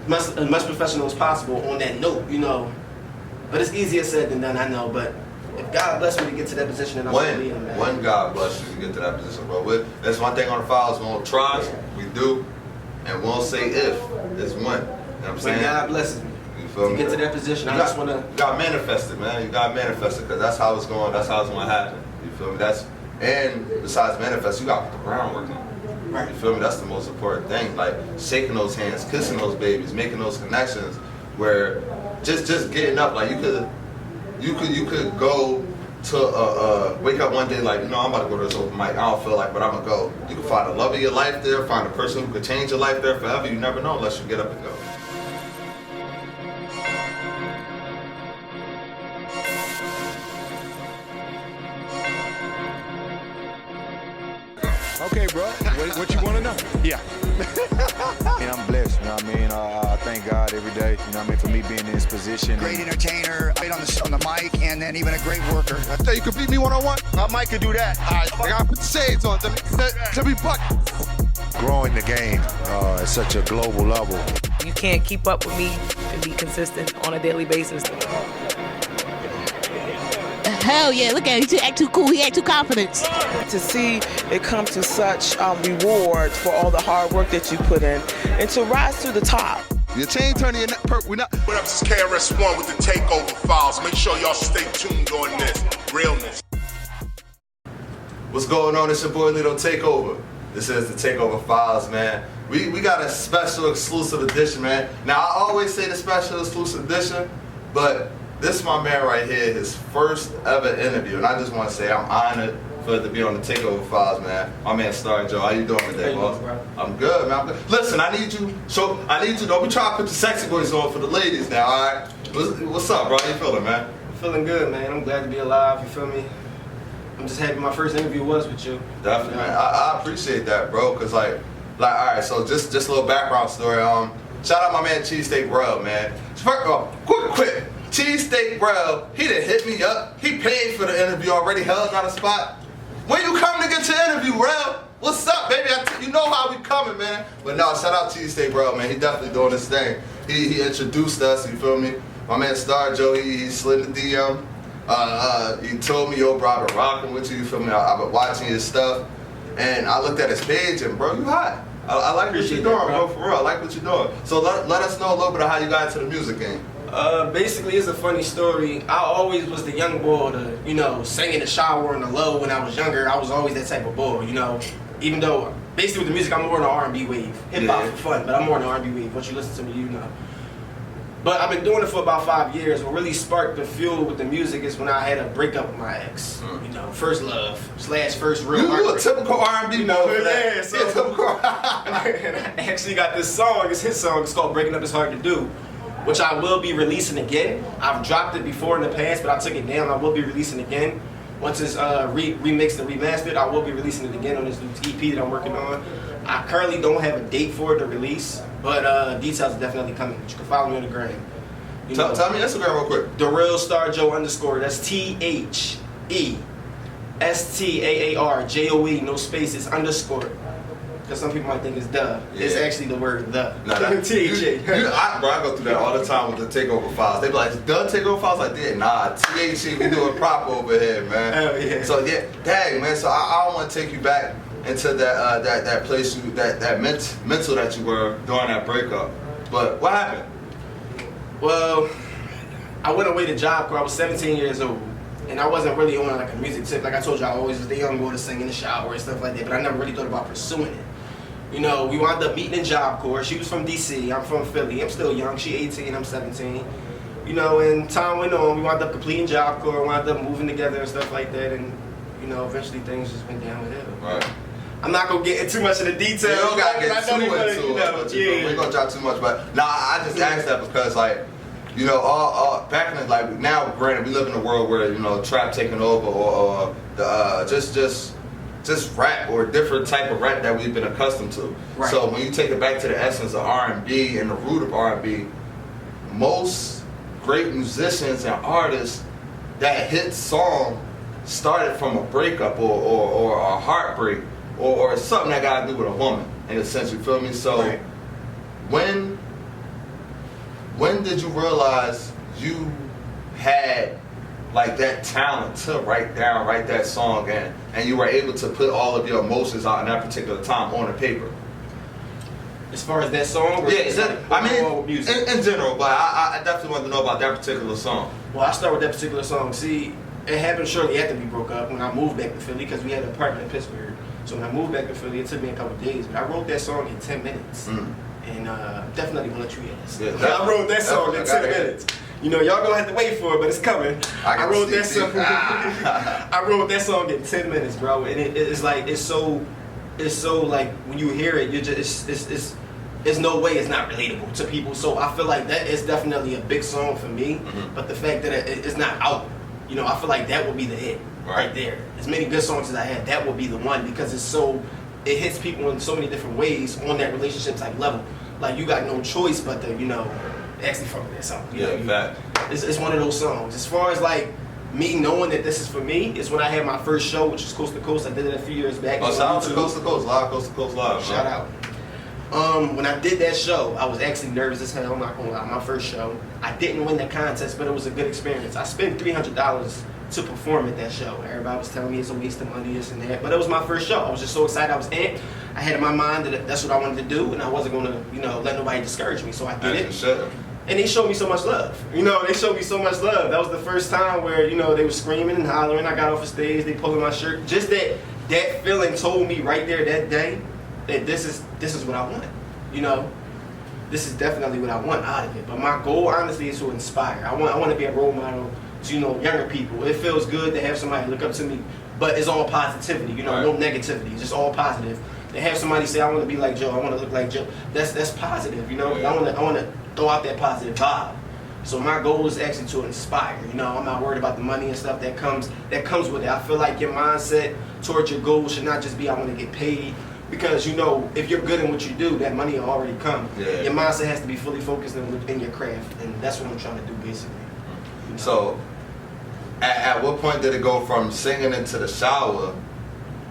as much professional as possible on that note, you know. But it's easier said than done, I know. But if God bless me to get to that position, then I'm gonna lead him, man. When God bless you to get to that position, bro. That's one thing on the files. We won't try, we do, and we won't say if. It's when. You know what I'm saying? When God blesses me to get to that position, I just wanna. You got to manifest it, man. You got to manifest it because that's how it's going. That's how it's going to happen. You feel me? And besides manifest, you got to put the groundwork in. Right. You feel me? That's the most important thing. Like shaking those hands, kissing those babies, making those connections. Where just getting up, like you could go to wake up one day like, you know, I'm about to go to this open mic. I don't feel like, but I'm gonna go. You can find the love of your life there, find a person who could change your life there forever. You never know unless you get up and go. Okay, bro. What you want to know? Yeah. I'm blessed, you know what I mean? I thank God every day, you know what I mean, for me being in this position. Great entertainer, great on the mic, and then even a great worker. I tell you, compete me one-on-one. My mic could do that. I gotta put the shades on. Let me buck. Growing the game at such a global level. You can't keep up with me and be consistent on a daily basis. Hell yeah, look at him. He act too cool. He act too confident. To see it come to such reward for all the hard work that you put in and to rise to the top. Your chain turning your neck purple. What up, this is KRS-One with the Takeover Files. Make sure y'all stay tuned on this. Realness. What's going on? It's your boy Lito Takeover. This is the Takeover Files, man. We got a special exclusive edition, man. Now, I always say the special exclusive edition, but this is my man right here, his first ever interview, and I just want to say I'm honored for it to be on the Takeover Files, man. My man Staar Joe, how you doing today, boss? I'm good, man. Listen, I need you. Don't be trying to put the sexy voice on for the ladies now, all right? What's up, bro? How you feeling, man? I'm feeling good, man. I'm glad to be alive. You feel me? I'm just happy my first interview was with you. Definitely, man. I appreciate that, bro. Cause like, all right. So just a little background story. Shout out my man Cheesesteak Rub, man. Quick. Cheesesteak Rub, he done hit me up. He paid for the interview already. Held on the spot. When you come to get your interview, Rub? What's up, baby? You know how we coming, man. But no, shout out Cheesesteak Rub, man. He definitely doing his thing. He introduced us. You feel me? My man Staar Joe, he slid the DM. He told me, yo, bro, I've been rocking with you. You feel me? I've been watching his stuff, and I looked at his page, and bro, you hot. I like what you're doing, bro. For real, I like what you're doing. So let us know a little bit of how you got into the music game. Basically, it's a funny story. I always was the young boy to, you know, sing in the shower in the low when I was younger. I was always that type of boy, you know. Even though, basically with the music, I'm more on the R&B wave. Hip-hop for fun, but I'm more on the R&B wave. Once you listen to me, you know. But I've been doing it for about 5 years. What really sparked the fuel with the music is when I had a breakup with my ex. You know, first love / first real You a typical R&B boy. Yeah, so typical. And I actually got this song. It's his song. It's called "Breaking Up Is Hard to Do," which I will be releasing again. I've dropped it before in the past, but I took it down. I will be releasing again. Once it's remixed and remastered, I will be releasing it again on this new EP that I'm working on. I currently don't have a date for it to release, but details are definitely coming. You can follow me on the gram. Tell me Instagram real quick. The Real Staar Joe _ That's TheStaarJoe, no spaces, _ Because some people might think it's duh. Yeah. It's actually the word the. T-H-A. Bro, I go through that all the time with the Takeover Files. They be like, the Takeover Files? Like, yeah, nah, T-H-A, we doing proper over here, man. Hell yeah. So, yeah, dang, man. So, I don't want to take you back into that place, that mental that you were during that breakup. But what happened? Well, I went away to Job Corps. I was 17 years old. And I wasn't really on like a music tip. Like I told you, I always was the young boy to sing in the shower and stuff like that. But I never really thought about pursuing it. You know, we wound up meeting in Job Corps. She was from DC. I'm from Philly. I'm still young. She 18. I'm 17. You know, and time went on. We wound up completing Job Corps. Wound up moving together and stuff like that. And you know, eventually things just went downhill. Right. I'm not gonna get into too much of the details. You don't gotta get too into it. Yeah. We're gonna drop too much, but nah, I just asked that because like, you know, all back in the, like now, granted, we live in a world where you know trap taking over or just rap or different type of rap that we've been accustomed to. Right. So when you take it back to the essence of R&B and the root of R&B, most great musicians and artists that hit song started from a breakup or a heartbreak or something that got to do with a woman in a sense. You feel me? So. Right. when did you realize you had like that talent to write that song and you were able to put all of your emotions out in that particular time on the paper? As far as that song? Or in general, but I definitely want to know about that particular song. Well, I start with that particular song. See, it happened shortly after we broke up when I moved back to Philly because we had an apartment in Pittsburgh. So when I moved back to Philly, it took me a couple of days, but I wrote that song in 10 minutes. And definitely gonna let you hear this. Yeah, I wrote that song in 10 minutes. You know, y'all gonna have to wait for it, but it's coming. I wrote that song. I wrote that song in 10 minutes, bro. And it's like it's so like when you hear it, you just there's no way it's not relatable to people. So I feel like that is definitely a big song for me. But the fact that it's not out, you know, I feel like that would be the hit right there. As many good songs as I had, that would be the one because it hits people in so many different ways on that relationship type level. Like you got no choice but to, you know, actually fuck with that song. It's one of those songs. As far as like me knowing that this is for me, is when I had my first show, which is Coast to Coast. I did it a few years back. Oh, shout out to Coast to Coast Live. Shout out. When I did that show, I was actually nervous as hell, I'm not gonna lie. My first show, I didn't win the contest, but it was a good experience. I spent $300 to perform at that show. Everybody was telling me it's a waste of money, this and that, but it was my first show. I was just so excited. I was amped. I had in my mind that that's what I wanted to do, and I wasn't gonna, you know, let nobody discourage me. So I did it. And they showed me so much love. You know, they showed me so much love. That was the first time where, you know, they were screaming and hollering. I got off the stage, they pulling my shirt. Just that feeling told me right there that day that this is what I want. You know, this is definitely what I want out of it. But my goal, honestly, is to inspire. I want to be a role model to, you know, younger people. It feels good to have somebody look up to me, but it's all positivity. You know, no negativity. It's just all positive. To have somebody say, "I want to be like Joe. I want to look like Joe." That's positive. You know, I want to throw out that positive vibe. So my goal is actually to inspire. You know, I'm not worried about the money and stuff that comes with it. I feel like your mindset towards your goal should not just be, "I want to get paid." Because, you know, if you're good in what you do, that money will already come. Yeah. Your mindset has to be fully focused in your craft, and that's what I'm trying to do, basically. You know? So, at what point did it go from singing into the shower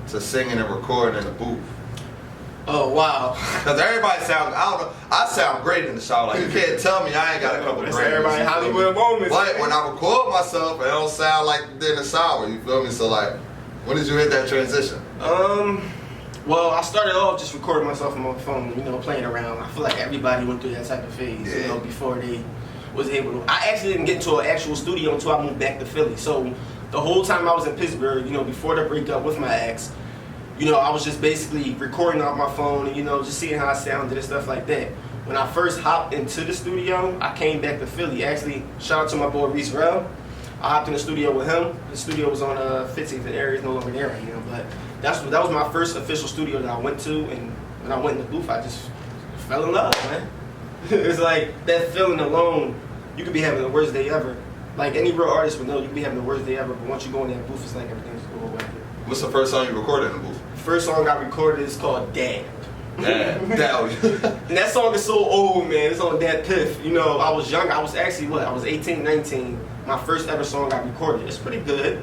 to singing and recording in the booth? Oh, wow. Because everybody sounds, I don't know, I sound great in the shower. Like, you can't tell me I ain't got a couple of everybody Hollywood moments. But when I record myself, it don't sound like in the shower, you feel me? So, like, when did you hit that transition? Well, I started off just recording myself on my phone, you know, playing around. I feel like everybody went through that type of phase, you know, before they was able to. I actually didn't get into an actual studio until I moved back to Philly. So the whole time I was in Pittsburgh, you know, before the breakup with my ex, you know, I was just basically recording off my phone and, you know, just seeing how I sounded and stuff like that. When I first hopped into the studio, I came back to Philly. Actually, shout out to my boy Real. I hopped in the studio with him. The studio was on 15th and area, it's no longer there right now, but that was my first official studio that I went to, and when I went in the booth, I just fell in love, man. It's like that feeling alone. You could be having the worst day ever. Like any real artist would know, you could be having the worst day ever, but once you go in that booth, it's like everything's going away. What's the first song you recorded in the booth? The first song I recorded is called Dad. And that song is so old, man. It's on Dad Piff. You know, I was young. I was actually, I was 18, 19. My first ever song I recorded. It's pretty good.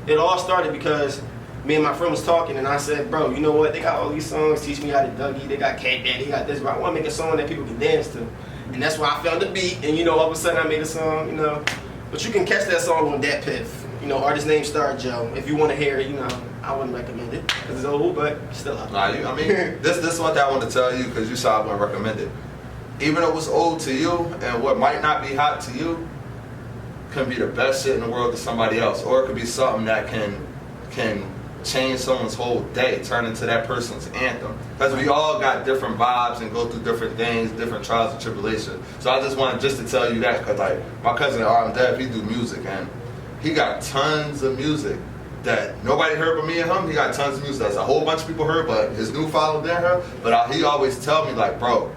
It all started because me and my friend was talking, and I said, "Bro, you know what? They got all these songs. Teach Me How to Dougie. They got Cat Daddy. They got this. But I want to make a song that people can dance to." And that's why I found the beat. And you know, all of a sudden I made a song. You know, but you can catch that song on Dat Piff. You know, artist name Staar Joe. If you want to hear it, you know, I wouldn't recommend it because it's old, but still out. Nah, I mean, this is one thing I want to tell you because you said I wouldn't recommend it. Even though it's old to you and what might not be hot to you, can be the best shit in the world to somebody else, or it could be something that can change someone's whole day, turn into that person's anthem. Because we all got different vibes and go through different things, different trials and tribulations. So I just wanted to tell you that, because like my cousin RnB, he do music and he got tons of music that nobody heard but me and him. He got tons of music that's a whole bunch of people heard, but his new follower didn't hear. But he always tell me like, "Bro,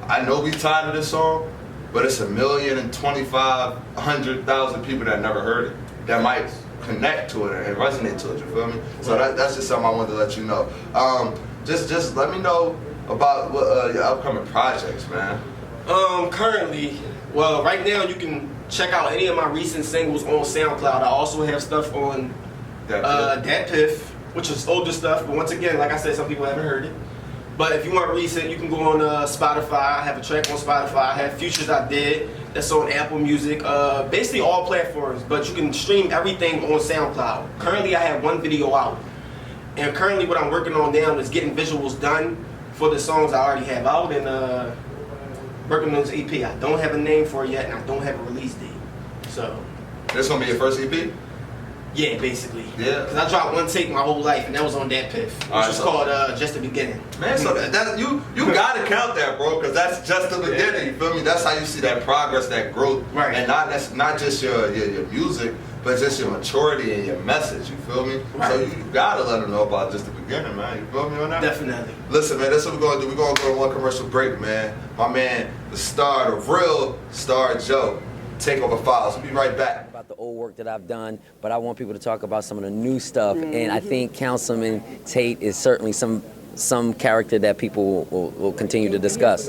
I know we tired of this song, but it's 1,025,000 people that never heard it, that might connect to it and resonate to it." You feel me? So that's just something I wanted to let you know. Just let me know about what your upcoming projects, man. Currently, well, right now you can check out any of my recent singles on SoundCloud. I also have stuff on Dat Piff, which is older stuff. But once again, like I said, some people haven't heard it. But if you want recent, you can go on Spotify. I have a track on Spotify. I have Futures I Did. That's on Apple Music. Basically all platforms. But you can stream everything on SoundCloud. Currently, I have one video out. And currently what I'm working on now is getting visuals done for the songs I already have out. And working on this EP. I don't have a name for it yet, and I don't have a release date. So. This gonna be your first EP? Yeah, basically. Yeah. Because I dropped one take my whole life, and that was on that piff, which was called Just the Beginning. Man, so that you gotta count that, bro, because that's just the beginning. You feel me? That's how you see that progress, that growth, right? And that's not just your music, but just your maturity and your message. You feel me? Right. So you gotta let them know about just the beginning, man. You feel me on that? Definitely. Listen, man, that's what we're gonna do. We're gonna go to one commercial break, man. My man, the star, the real Staar Joe. Takeover Files. We'll be right back. About the old work that I've done, but I want people to talk about some of the new stuff. And I think Councilman Tate is certainly some character that people will continue to discuss.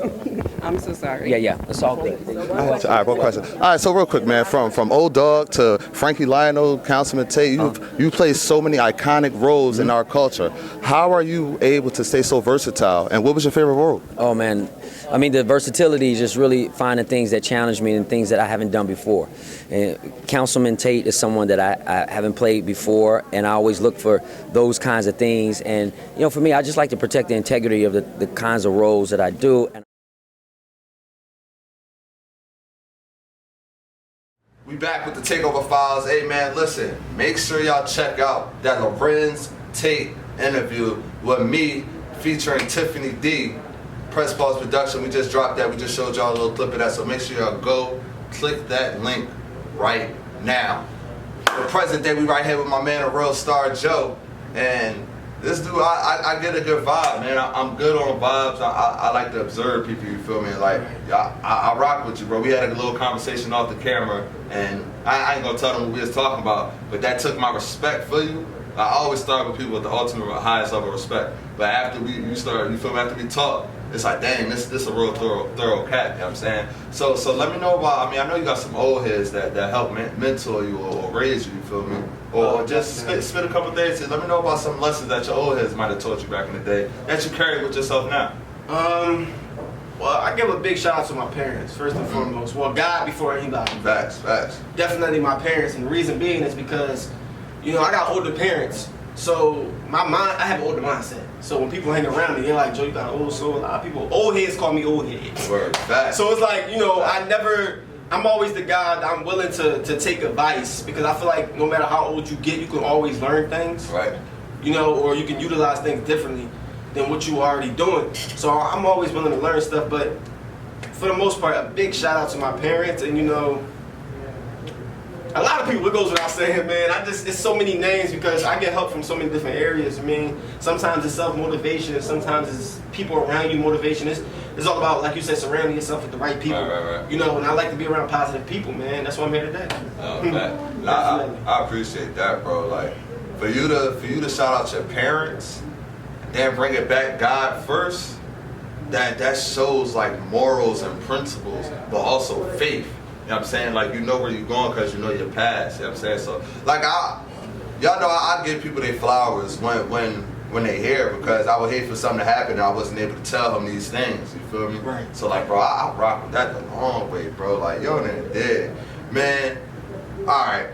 I'm so sorry. Yeah. That's all good. All right, one question. All right, so real quick, man, from Old Dog to Frankie Lionel, Councilman Tate, you play so many iconic roles in our culture. How are you able to stay so versatile? And what was your favorite role? Oh, man. I mean, the versatility is just really finding things that challenge me and things that I haven't done before. And Councilman Tate is someone that I haven't played before, and I always look for those kinds of things. And, you know, for me, I just like to protect the integrity of the kinds of roles that I do. We back with the Takeover Files. Hey, man, listen, make sure y'all check out that Lorenz Tate interview with me featuring Tiffany D. Press Pause Production. We just dropped that. We just showed y'all a little clip of that. So make sure y'all go click that link right now. The present day, we right here with my man, Real Staar Joe. And this dude, I get a good vibe, man. I'm good on vibes. I like to observe people, you feel me? Like, I rock with you, bro. We had a little conversation off the camera, and I ain't gonna tell them what we was talking about, but that took my respect for you. I always start with people with the ultimate highest level of respect. But after you feel me, after we talk, it's like, dang, this a real thorough cat, you know what I'm saying? So let me know about, I know you got some old heads that help mentor you or raise you, you feel me? Or just spit a couple days and let me know about some lessons that your old heads might have taught you back in the day that you carry with yourself now. Well, I give a big shout out to my parents, first and foremost. Well, God before anybody. Facts. Definitely my parents, and the reason being is because, you know, I got older parents, so I have an older mindset. So when people hang around me, they're like, Joe, you got old soul. A lot of people, old heads call me old heads. Word, facts. So it's like, you know, I'm always the guy that I'm willing to take advice, because I feel like no matter how old you get, you can always learn things. Right. You know, or you can utilize things differently than what you are already doing. So I'm always willing to learn stuff, but for the most part, a big shout out to my parents. And you know, a lot of people, it goes without saying, man, it's so many names because I get help from so many different areas. I mean, sometimes it's self-motivation, sometimes it's people around you motivation. It's all about, like you said, surrounding yourself with the right people. Right. You know, and I like to be around positive people, man. That's why I'm here today. I appreciate that, bro. Like, for you to shout out your parents, then bring it back God first, that shows like morals and principles, but also faith. You know what I'm saying? Like, you know where you're going because you know your past. You know what I'm saying? So, like, y'all know I give people their flowers when they hear, because I would hate for something to happen and I wasn't able to tell them these things. You feel me? Right. So, like, bro, I rock with that the long way, bro. Like, yo, nigga dead. Man, all right.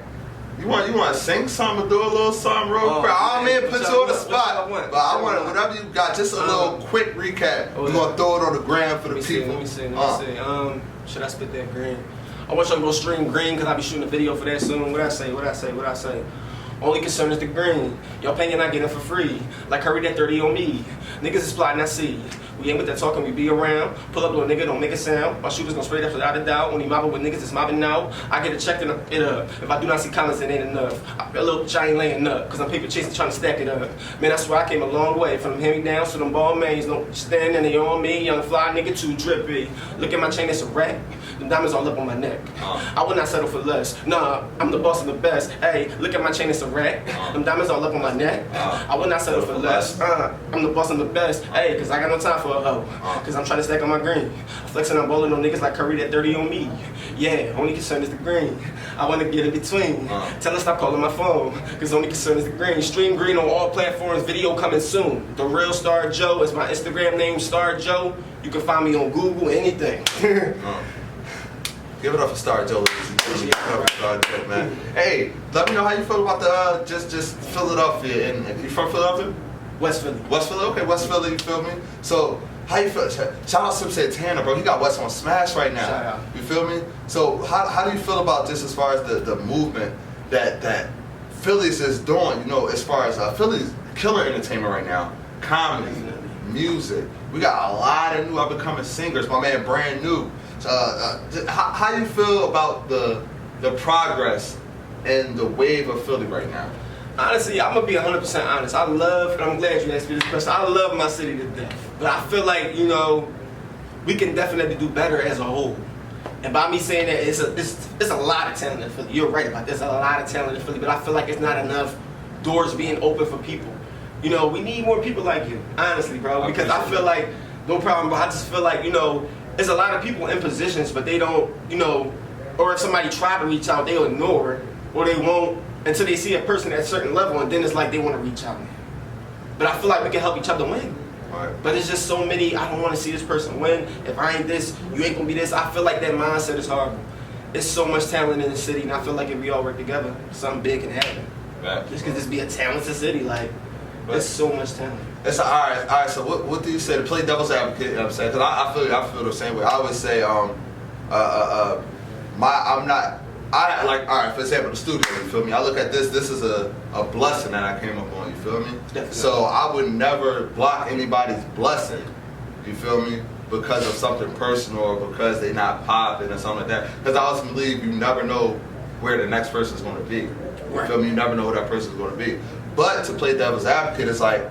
You want to sing something or do a little something real quick? I don't mean put you on the spot, but I want to, whatever you got, just a little quick recap. We're going to throw it on the gram for the people. Let me see. Should I spit that green? I want y'all to go stream green because I'll be shooting a video for that soon. What I say? Only concern is the green. Y'all paying and not getting it for free. Like hurry that 30 on me. Niggas is plotting, I see. We ain't with that talking, we be around. Pull up to a nigga, don't make a sound. My shooters gon' spray that without a doubt. When he mobbing with niggas, it's mobbing now. I get it checked it up. If I do not see comments, it ain't enough. A little bitch, I ain't laying up. Cause I'm paper chasing, trying to stack it up. Man, that's why I came a long way. From them hand-me-downs to them ball mains. Don't stand and they on me. Young fly nigga, too drippy. Look at my chain, it's a rack. The diamonds all up on my neck. I would not settle for less. Nah, I'm the boss of the best. Hey, look at my chain, it's a rack. Them diamonds all up on my neck. I would not settle for less. I'm the boss of the best. Hey, cause I got no time for for a hoe, cause I'm trying to stack on my green. Flexing on bowling on niggas like Curry that 30 on me. Yeah, only concern is the green. I wanna get in between. Tell her stop calling my phone, cause only concern is the green. Stream green on all platforms, video coming soon. The Real Staar Joe is my Instagram name, Staar Joe. You can find me on Google, anything. Give it up for Staar Joe, ladies and gentlemen. Give it up for Staar Joe, man. Hey, let me know how you feel about the just Philadelphia. And you from Philadelphia? West Philly. West Philly, okay, West Philly, you feel me? So, how you feel? Shout out Sim Santana, bro. He got West on Smash right now. Shout out. You feel me? So, how do you feel about this as far as the movement that Phillies is doing? You know, as far as Phillies killer entertainment right now, comedy, music. We got a lot of new up and coming singers. My man, brand new. How you feel about the progress and the wave of Philly right now? Honestly, I'm gonna be 100% honest. I'm glad you asked me this question. I love my city to death, but I feel like, you know, we can definitely do better as a whole. And by me saying that, it's a lot of talent in Philly. You're right about this. There's a lot of talent in Philly, but I feel like it's not enough doors being open for people. You know, we need more people like you, honestly, bro. Because I feel like, no problem, but I just feel like, you know, there's a lot of people in positions, but they don't, you know, or if somebody try to reach out, they'll ignore it, or they won't until they see a person at a certain level, and then it's like they want to reach out. But I feel like we can help each other win. Right. But it's just so many, I don't want to see this person win. If I ain't this, you ain't going to be this. I feel like that mindset is horrible. There's so much talent in the city, and I feel like if we all work together, something big can happen. Right. Just because this be a talented city, like, there's so much talent. It's all right. So what do you say to play devil's advocate? You know what I'm saying? Because I feel the same way. I always say all right, for example, the studio, you feel me? I look at this is a blessing that I came up on, you feel me? Definitely. So I would never block anybody's blessing, you feel me? Because of something personal or because they not popping or something like that. Because I also believe you never know where the next person's going to be. You feel me? You never know who that person's going to be. But to play devil's advocate, it's like,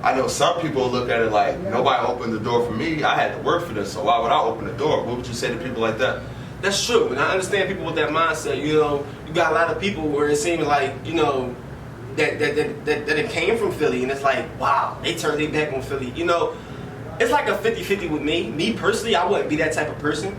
I know some people look at it like, nobody opened the door for me, I had to work for this, so why would I open the door? What would you say to people like that? That's true, and I understand people with that mindset. You know, you got a lot of people where it seems like, you know, that it came from Philly, and it's like, wow, they turned their back on Philly. You know, it's like a 50-50 with me. Me personally, I wouldn't be that type of person.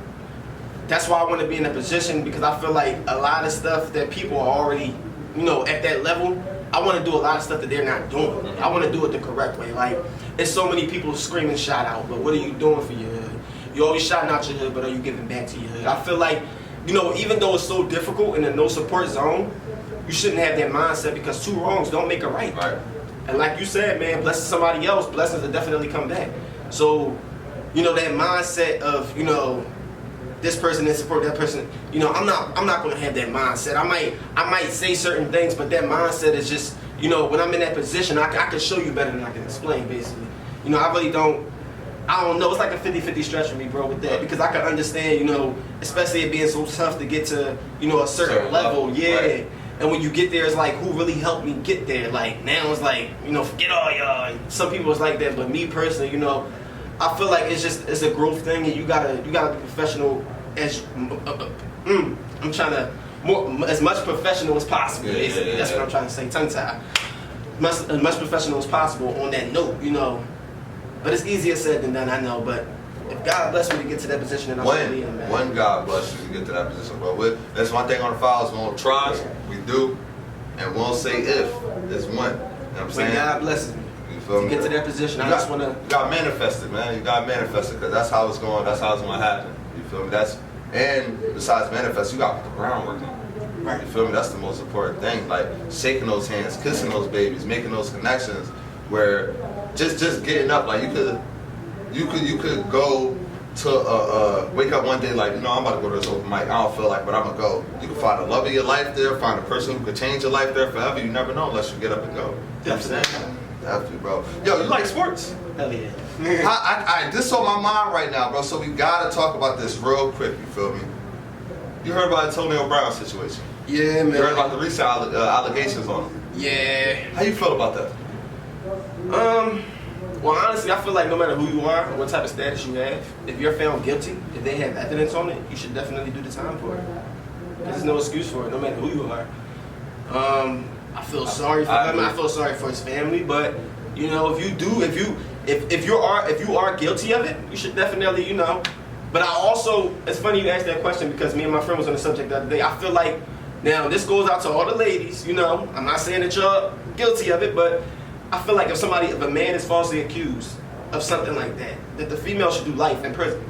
That's why I want to be in a position, because I feel like a lot of stuff that people are already, you know, at that level, I want to do a lot of stuff that they're not doing. I want to do it the correct way. Like, there's so many people screaming shout out, but what are you doing for your hood? You're always shouting out your hood, but are you giving back to your hood? I feel like, you know, even though it's so difficult in a no support zone, you shouldn't have that mindset, because two wrongs don't make a right. And like you said, man, blessing somebody else, blessings will definitely come back. So, you know, that mindset of, you know, this person didn't support that person, you know, I'm not gonna have that mindset. I might say certain things, but that mindset is just, you know, when I'm in that position, I can show you better than I can explain, basically. You know, I don't know, it's like a 50-50 stretch for me, bro, with that, because I can understand, you know, especially it being so tough to get to, you know, a certain level, yeah. Right. And when you get there, it's like, who really helped me get there? Like, now it's like, you know, forget all y'all. Some people it's like that, but me personally, you know, I feel like it's a growth thing, and you gotta be professional as I'm trying to as much professional as possible. Basically, that's what I'm trying to say. Tongue tie. As much professional as possible on that note, you know. But it's easier said than done, I know. But if God bless me to get to that position, and I'm in, man. When God bless you to get to that position, bro. That's one thing on the files. We won't try, we do, and we won't say if. It's when. You know what I'm saying? When God blesses me. To get to that position, I just want to. You got to manifest it, man. You got to manifest it, because that's how it's going. That's how it's going to happen. You feel me? And besides manifest, you got to put the groundwork in. Right. You feel me? That's the most important thing. Like shaking those hands, kissing those babies, making those connections. Where just getting up, like you could go to wake up one day like, you know, I'm about to go to this open mic. I don't feel like, but I'm gonna go. You can find the love of your life there. Find a person who could change your life there forever. You never know unless you get up and go. You know what I'm saying? Definitely, bro. Yo, you like sports? Hell yeah. This is on my mind right now, bro. So we gotta talk about this real quick. You feel me? You heard about the Antonio Brown situation? Yeah, man. You heard about the recent allegations on him? Yeah. How you feel about that? Well, honestly, I feel like no matter who you are or what type of status you have, if you're found guilty, if they have evidence on it, you should definitely do the time for it. There's no excuse for it, no matter who you are. I feel sorry for him. I feel sorry for his family, but you know, if if you are guilty of it, you should definitely, you know. But I also, it's funny you asked that question because me and my friend was on the subject the other day. I feel like, now this goes out to all the ladies, you know. I'm not saying that you're guilty of it, but I feel like if a man is falsely accused of something like that, that the female should do life in prison.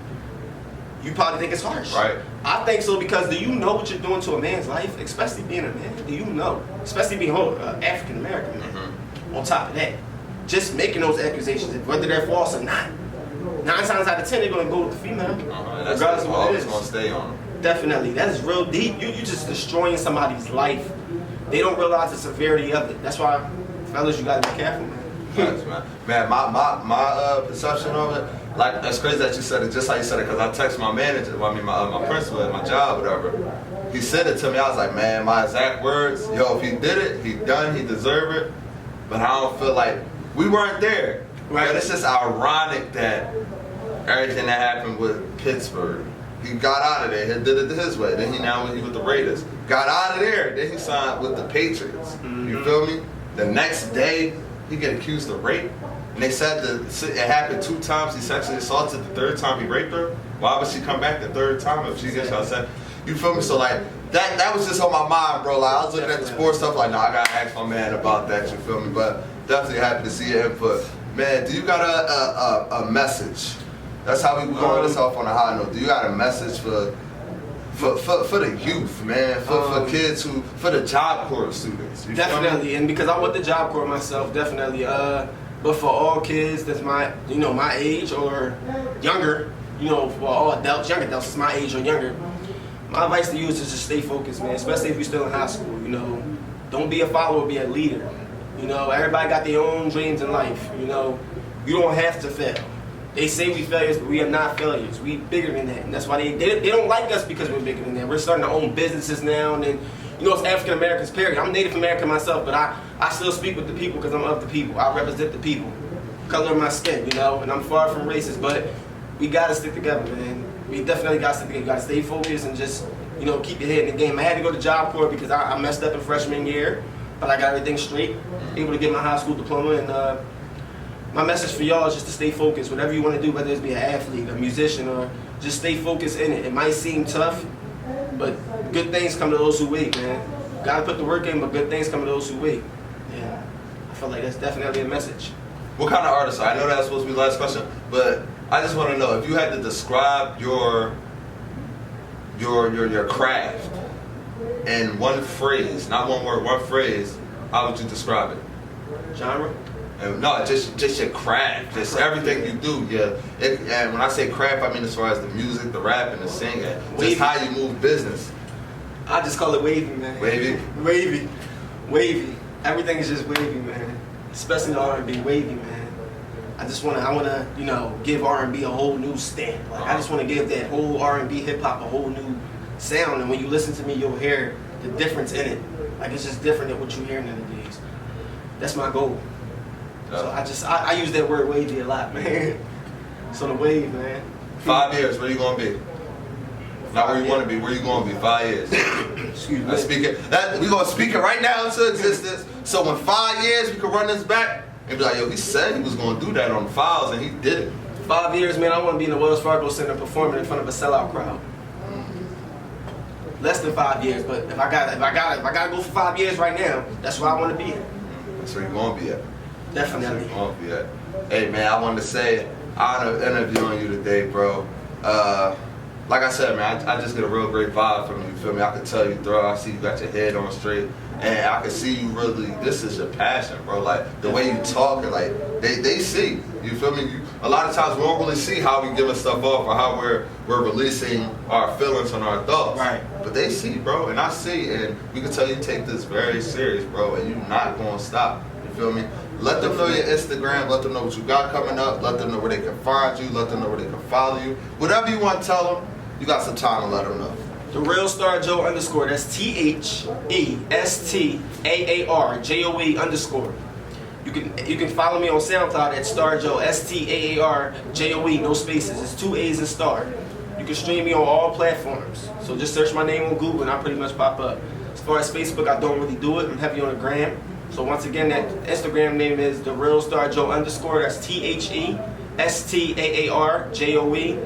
You probably think it's harsh. Right. I think so because do you know what you're doing to a man's life, especially being a man? Do you know? Especially being African American man. Mm-hmm. On top of that, just making those accusations, whether they're false or not, 9 times out of 10 they're gonna go with the female. Regardless of what it is. Gonna stay on them. Definitely, that is real deep. You just destroying somebody's life. They don't realize the severity of it. That's why, fellas, you gotta be careful, man. Thanks, man. Man, my perception of it. Like, that's crazy that you said it just how you said it, because I texted my manager, my principal at my job, whatever. He said it to me, I was like, man, my exact words, yo, if he did it, he done, he deserved it. But I don't feel like, we weren't there. Right. But it's just ironic that everything that happened with Pittsburgh, he got out of there, he did it his way. Then he with the Raiders. Got out of there, then he signed with the Patriots. Mm-hmm. You feel me? The next day, he get accused of rape. And they said that it happened 2 times. He sexually assaulted the 3rd time he raped her. Why would she come back the 3rd time if she gets upset? You feel me? So like that was just on my mind, bro. Like I was looking at the sports stuff, like, I gotta ask my man about that. You feel me? But definitely happy to see your input, man. Do you got a message? That's how we going this off on a high note. Do you got a message for the youth, man, for kids for the Job Corps students? Definitely, and because I went to Job Corps myself, definitely. But for all kids that's my age or younger, for all adults, young adults that's my age or younger, my advice to you is to just stay focused, man. Especially if you're still in high school, don't be a follower, be a leader. Everybody got their own dreams in life. You don't have to fail. They say we failures, but we are not failures. We bigger than that, and that's why they don't like us because we're bigger than that. We're starting our own businesses now, and then it's African Americans. Period. I'm Native American myself, but I still speak with the people because I'm of the people. I represent the people, color of my skin, and I'm far from racist. But we gotta stick together, man. We definitely gotta stick together. You gotta stay focused and just keep your head in the game. I had to go to Job Corps because I messed up in freshman year, but I got everything straight. Able to get my high school diploma and. My message for y'all is just to stay focused. Whatever you want to do, whether it's be an athlete, a musician, or just stay focused in it. It might seem tough, but good things come to those who wait, man. Gotta put the work in, but good things come to those who wait. Yeah, I feel like that's definitely a message. What kind of artist? I know that's supposed to be the last question, but I just want to know if you had to describe your craft in one phrase, not one word, one phrase. How would you describe it? Genre? No, just your craft, just everything you do. Yeah, and when I say craft, I mean as far as the music, the rapping, the singing, just how you move business. I just call it wavy, man. Wavy. Everything is just wavy, man. Especially the R&B, wavy, man. I wanna, give R&B a whole new stamp. Like I just wanna give that whole R&B hip hop a whole new sound, and when you listen to me, you'll hear the difference in it. Like it's just different than what you're hearing nowadays. That's my goal. So I use that word wavy a lot, man. So the wave, man. 5 years, where you gonna be? Not where you want to be. Where you gonna be? 5 years. Excuse me. We gonna speak it right now into existence. So in 5 years, we can run this back and be like, yo, he said he was gonna do that on the files, and he did it. 5 years, man. I want to be in the Wells Fargo Center performing in front of a sellout crowd. Less than 5 years, but if I gotta go for 5 years right now, that's where I want to be at. That's where you gonna be at. Definitely. Yeah. Hey man, I wanted to say, honor interviewing you today, bro. Like I said, man, I just get a real great vibe from you. You feel me? I can tell you, bro. I see you got your head on straight, and I can see you really. This is your passion, bro. Like the way you talk, and like they see. You feel me? A lot of times we don't really see how we giving stuff off or how we're releasing our feelings and our thoughts. Right. But they see, bro, and I see, and we can tell you take this very serious, bro, and you're not gonna stop. You feel me? Let them know your Instagram, let them know what you got coming up, let them know where they can find you, let them know where they can follow you. Whatever you want to tell them, you got some time to let them know. The Real Staar Joe _, that's THESTAARJOE _. You can follow me on SoundCloud at Staar Joe, STAARJOE, no spaces. It's 2 A's in Star. You can stream me on all platforms. So just search my name on Google and I pretty much pop up. As far as Facebook, I don't really do it. I'm heavy on the gram. So once again, that Instagram name is the Real Staar Joe _. That's TheStaarJoe_.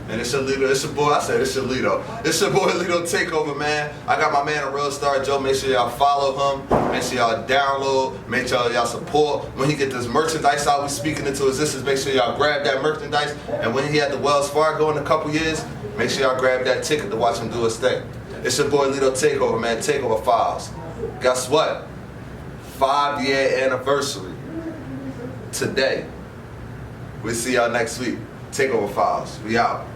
And it's your Lito, it's your boy, I said it's your Lito. It's your boy Lito Takeover, man. I got my man, the Real Staar Joe. Make sure y'all follow him. Make sure y'all download. Make sure y'all support. When he get this merchandise out, we speaking into existence. Make sure y'all grab that merchandise. And when he had the Wells Fargo in a couple years, make sure y'all grab that ticket to watch him do his thing. It's your boy Lito Takeover, man. Takeover Files. Guess what? 5-year anniversary today. We'll see y'all next week. Takeover Files. We out.